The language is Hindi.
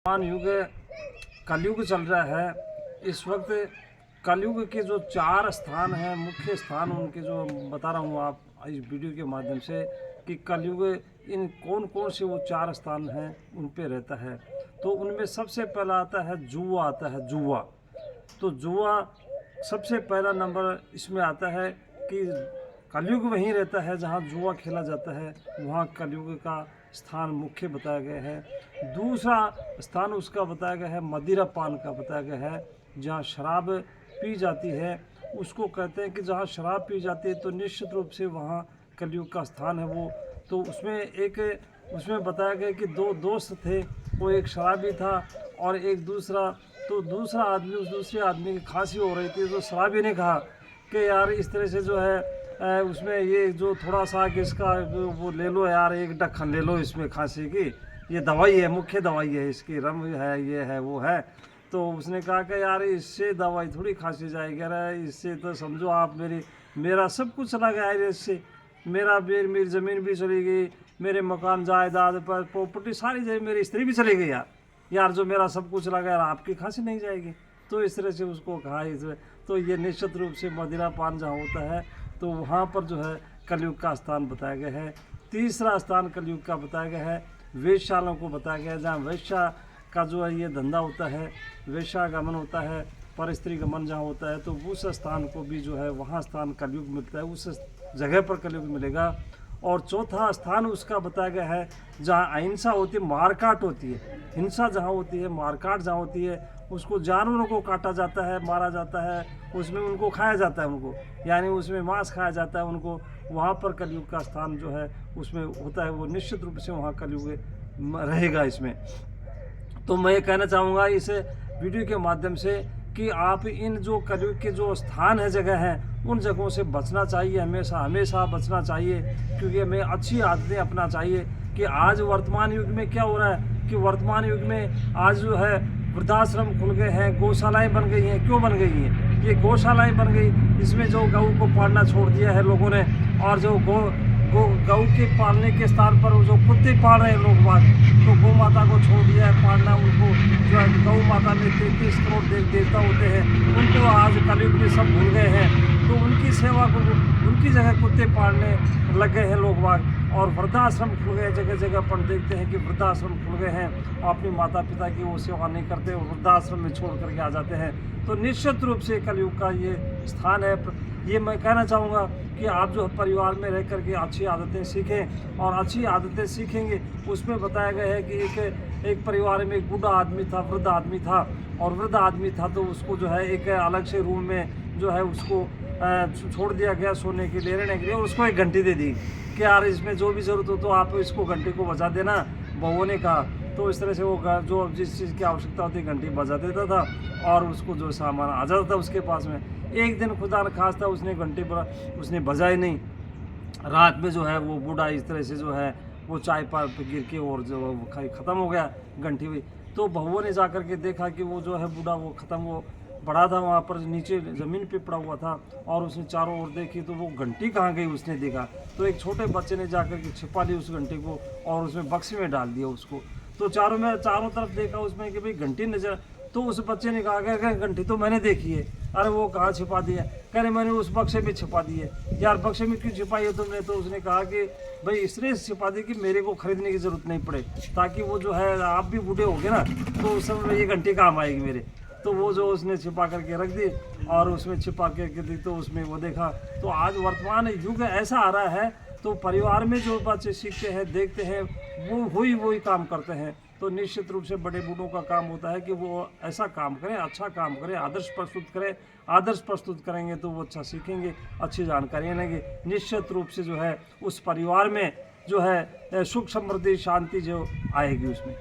वर्तमान युग कलयुग चल रहा है। इस वक्त कलयुग के जो 4 स्थान हैं, मुख्य स्थान उनके जो बता रहा हूँ आप इस वीडियो के माध्यम से कि कलयुग इन कौन कौन से वो 4 स्थान हैं उन पे रहता है। तो उनमें सबसे पहला आता है जुआ, आता है जुआ। तो जुआ सबसे पहला नंबर इसमें आता है कि कलयुग वहीं रहता है जहाँ जुआ खेला जाता है, वहाँ कलयुग का स्थान मुख्य बताया गया है। दूसरा स्थान उसका बताया गया है मदिरा पान का बताया गया है, जहाँ शराब पी जाती है उसको कहते हैं कि जहाँ शराब पी जाती है तो निश्चित रूप से वहाँ कलयुग का स्थान है वो। तो उसमें बताया गया कि 2 दोस्त थे, वो एक शराबी था और एक दूसरा। तो दूसरा आदमी उस दूसरे आदमी की खांसी हो रही थी तो शराबी ने कहा कि यार इस तरह से जो है उसमें ये जो थोड़ा सा कि इसका वो ले लो यार, एक ढक्कन ले लो इसमें खांसी की, ये दवाई है, मुख्य दवाई है इसकी, रम है, ये है वो है। तो उसने कहा कि यार इससे दवाई थोड़ी खांसी जाएगी, अरे इससे तो समझो आप मेरा सब कुछ चला गया है, इससे मेरी ज़मीन भी चली गई, मेरे मकान जायदाद पर प्रॉपर्टी सारी जाए, मेरी स्त्री भी चली गई यार जो मेरा सब कुछ लगा यार, आपकी खांसी नहीं जाएगी। तो इस तरह से उसको कहा इसमें। तो ये निश्चित रूप से मदिरा पान जहाँ होता है तो वहाँ पर जो है कलयुग का स्थान बताया गया है। तीसरा स्थान कलयुग का बताया गया है वेश्यालयों को बताया गया है, जहाँ वेश्या का जो है ये धंधा होता है, वेश्यागमन होता है, पर स्त्री गमन जहाँ होता है, तो उस स्थान को भी जो है वहाँ स्थान कलयुग मिलता है, उस जगह पर कलयुग मिलेगा। और चौथा स्थान उसका बताया गया है जहाँ अहिंसा होती है, मारकाट होती है, हिंसा जहाँ होती है, मारकाट जहाँ होती है, उसको जानवरों को काटा जाता है, मारा जाता है, उसमें उनको खाया जाता है, उनको यानी उसमें मांस खाया जाता है उनको, वहाँ पर कलयुग का स्थान जो है उसमें होता है। वो निश्चित रूप से वहाँ कलयुग रहेगा इसमें। तो मैं ये कहना चाहूँगा इस वीडियो के माध्यम से कि आप इन जो कलयुग के जो स्थान है, जगह हैं, उन जगहों से बचना चाहिए, हमेशा बचना चाहिए, क्योंकि हमें अच्छी आदतें अपना चाहिए। कि आज वर्तमान युग में क्या हो रहा है कि वर्तमान युग में आज जो है वृद्धाश्रम खुल गए हैं, गौशालाएं बन गई हैं। क्यों बन गई हैं? ये गौशालाएं बन गई, इसमें जो गऊ को पालना छोड़ दिया है लोगों ने, और जो गऊ के पालने के स्थान पर जो कुत्ते पाल रहे हैं लोग बात, तो गौ माता को छोड़ दिया है पालना। उनको जो है गौ माता में 33 करोड़ देवता होते हैं, उनको आज कलयुग में सब भूल गए हैं। तो उनकी सेवा को उनकी जगह कुत्ते पालने लग गए हैं लोग बाग। और वृद्धाश्रम खुल गए, जगह जगह पर देखते हैं कि वृद्धाश्रम खुल गए हैं, अपने माता पिता की वो सेवा नहीं करते, वृद्धाश्रम में छोड़ करके आ जाते हैं। तो निश्चित रूप से कलयुग का ये स्थान है। ये मैं कहना चाहूँगा कि आप जो परिवार में रह करके अच्छी आदतें सीखें, और अच्छी आदतें सीखेंगे। उसमें बताया गया है कि एक परिवार में एक बूढ़ा आदमी था, वृद्ध आदमी था, और वृद्ध आदमी था तो उसको जो है एक अलग से रूम में जो है उसको छोड़ दिया गया सोने के लिए, रहने के लिए, और उसको एक घंटी दे दी कि यार इसमें जो भी ज़रूरत हो तो आप इसको घंटी को बजा देना, बहुओं ने कहा। तो इस तरह से वो जो जिस चीज़ की आवश्यकता होती घंटी बजा देता था और उसको जो सामान आ जाता था उसके पास में। एक दिन खुदा न खास्ता उसने घंटी पर उसने बजाई नहीं, रात में जो है वो बूढ़ा इस तरह से जो है वो चाय पर गिर के और जो ख़त्म हो गया घंटी हुई। तो बहुओं ने जा कर के देखा कि वो जो है बूढ़ा वो ख़त्म वो पड़ा था वहाँ पर नीचे ज़मीन पे पड़ा हुआ था, और उसने चारों ओर देखी तो वो घंटी कहाँ गई उसने देखा। तो एक छोटे बच्चे ने जाकर के छिपा ली उस घंटी को और उसमें बक्से में डाल दिया उसको। तो चारों तरफ देखा उसमें कि भाई घंटी नजर। तो उस बच्चे ने कहा कि घंटी तो मैंने देखी है। अरे वो कहाँ छिपा दिया? कह रहे मैंने उस बक्से में छिपा दी है। यार बक्से में क्यों छिपाई है तुमने? तो उसने कहा कि भाई इसलिए छिपा दी कि मेरे को खरीदने की ज़रूरत नहीं पड़े, ताकि वो जो है आप भी बूढ़े हो गए ना तो उस समय ये घंटी काम आएगी मेरे। तो वो जो उसने छिपा करके रख दी और उसमें छिपा करके दी, तो उसमें वो देखा। तो आज वर्तमान युग ऐसा आ रहा है, तो परिवार में जो बच्चे सीखते हैं, देखते हैं, वो वही काम करते हैं। तो निश्चित रूप से बड़े बूढ़ों का काम होता है कि वो ऐसा काम करें, अच्छा काम करें, आदर्श प्रस्तुत करें। आदर्श प्रस्तुत करेंगे तो वो अच्छा सीखेंगे, अच्छी जानकारी लेंगे। निश्चित रूप से जो है उस परिवार में जो है सुख समृद्धि शांति जो आएगी उसमें।